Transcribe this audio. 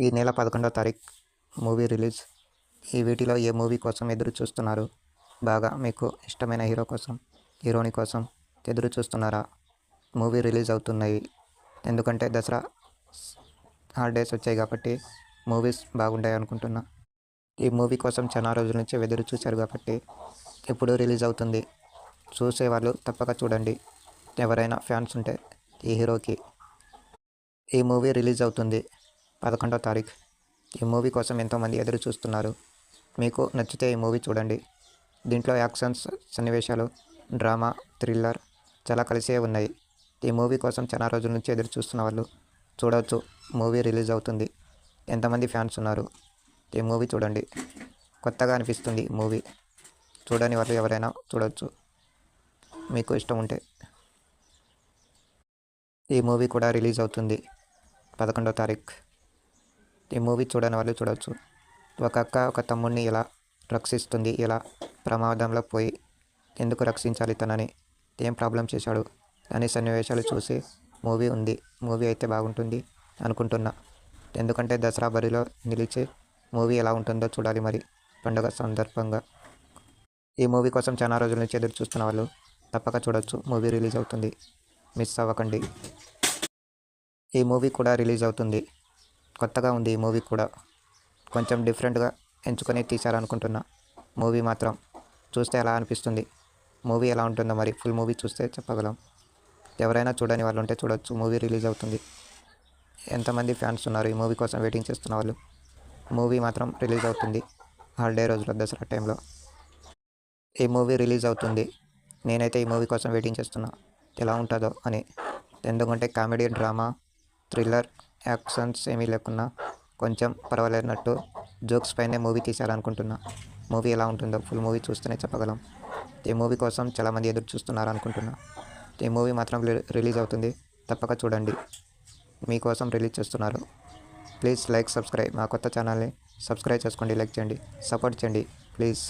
ఈ నెల 11వ తారీఖు మూవీ రిలీజ్. ఈ వీటిలో ఏ మూవీ కోసం ఎదురు చూస్తున్నారు? బాగా మీకు ఇష్టమైన హీరో కోసం, హీరోయిన్ కోసం ఎదురు చూస్తున్నారా? మూవీ రిలీజ్ అవుతున్నాయి. ఎందుకంటే దసరా హాలిడేస్ వచ్చాయి కాబట్టి మూవీస్ బాగుంటాయి అనుకుంటున్నా. ఈ మూవీ కోసం చాలా రోజుల నుంచి ఎదురు చూశారు కాబట్టి ఎప్పుడు రిలీజ్ అవుతుంది. చూసేవాళ్ళు తప్పక చూడండి. ఎవరైనా ఫ్యాన్స్ ఉంటే ఈ హీరోకి. ఈ మూవీ రిలీజ్ అవుతుంది 11వ తారీఖు. ఈ మూవీ కోసం ఎంతోమంది ఎదురు చూస్తున్నారు. మీకు నచ్చితే ఈ మూవీ చూడండి. దీంట్లో యాక్షన్స్ సన్నివేశాలు, డ్రామా, థ్రిల్లర్ చాలా కలిసే ఉన్నాయి. ఈ మూవీ కోసం చాలా రోజుల నుంచి ఎదురు చూస్తున్న వాళ్ళు చూడవచ్చు. మూవీ రిలీజ్ అవుతుంది. ఎంతమంది ఫ్యాన్స్ ఉన్నారు? ఈ మూవీ చూడండి. కొత్తగా అనిపిస్తుంది మూవీ. చూడని వాళ్ళు ఎవరైనా చూడవచ్చు మీకు ఇష్టం ఉంటే. ఈ మూవీ కూడా రిలీజ్ అవుతుంది 11వ తారీఖు. ఈ మూవీ చూడని వాళ్ళు చూడవచ్చు. ఒక అక్క ఒక తమ్ముడిని ఎలా రక్షిస్తుంది, ఎలా ప్రమాదంలో పోయి ఎందుకు రక్షించాలి తనని, ఏం ప్రాబ్లం చేశాడు అనే సన్నివేశాలు చూసి మూవీ ఉంది. మూవీ అయితే బాగుంటుంది అనుకుంటున్నా. ఎందుకంటే దసరా బరిలో నిలిచే మూవీ ఎలా ఉంటుందో చూడాలి మరి పండుగ సందర్భంగా. ఈ మూవీ కోసం చాలా రోజుల నుంచి ఎదురు చూస్తున్న వాళ్ళు తప్పక చూడవచ్చు. మూవీ రిలీజ్ అవుతుంది, మిస్ అవ్వకండి. ఈ మూవీ కూడా రిలీజ్ అవుతుంది. కొత్తగా ఉంది ఈ మూవీ కూడా. కొంచెం డిఫరెంట్గా ఎంచుకొని తీశారనుకుంటున్నా. మూవీ మాత్రం చూస్తే ఎలా అనిపిస్తుంది, మూవీ ఎలా ఉంటుందో మరి ఫుల్ మూవీ చూస్తే చెప్పగలం. ఎవరైనా చూడని వాళ్ళు ఉంటే చూడవచ్చు. మూవీ రిలీజ్ అవుతుంది. ఎంతమంది ఫ్యాన్స్ ఉన్నారు ఈ మూవీ కోసం వెయిటింగ్ చేస్తున్న వాళ్ళు? మూవీ మాత్రం రిలీజ్ అవుతుంది హాలిడే రోజులో, దసరా టైంలో ఈ మూవీ రిలీజ్ అవుతుంది. నేనైతే ఈ మూవీ కోసం వెయిటింగ్ చేస్తున్నా ఎలా ఉంటుందో అని. ఎందుకంటే కామెడీ, డ్రామా, థ్రిల్లర్, యాక్షన్స్ ఏమీ లేకున్నా కొంచెం పర్వాలేనట్టు జోక్స్ పైనే మూవీ తీశారనుకుంటున్నా. మూవీ ఎలా ఉంటుందో ఫుల్ మూవీ చూస్తేనే చెప్పగలం. ఈ మూవీ కోసం చాలామంది ఎదురు చూస్తున్నారు అనుకుంటున్నా. ఈ మూవీ మాత్రం రిలీజ్ అవుతుంది. తప్పక చూడండి. మీకోసం రిలీజ్ చేస్తున్నారు. Please like, subscribe. మా కొత్త ఛానల్ని సబ్స్క్రైబ్ చేసుకోండి, లైక్ చేయండి, సపోర్ట్ చేయండి ప్లీజ్.